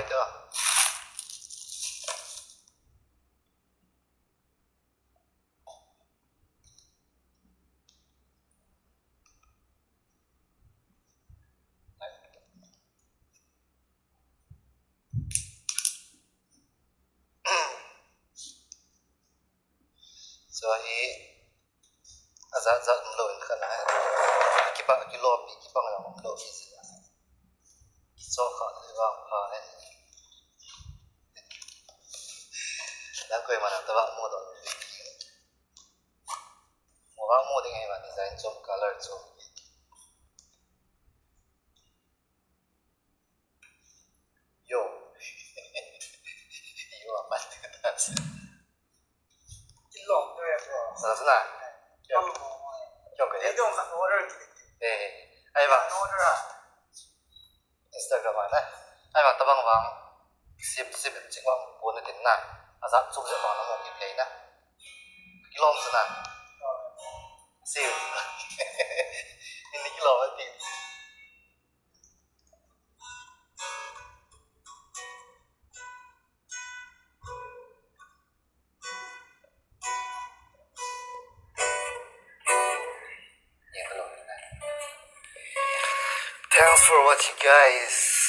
itu. So azat mlo kana kipa kilo pi kipa ngam mlo pi so kha wa pha dan ko mana tawa mo do mo dengan ma design so color so yo yo apa Ilong tu ya bro. sana yo ke Itu kan order gitu. ai ba Order ah. Instagram mana ai ba tabang bang sip cingwang pun tin na azat so ja bang mo ki na kilom sana sip ini kilom ti Thanks for watching, guys.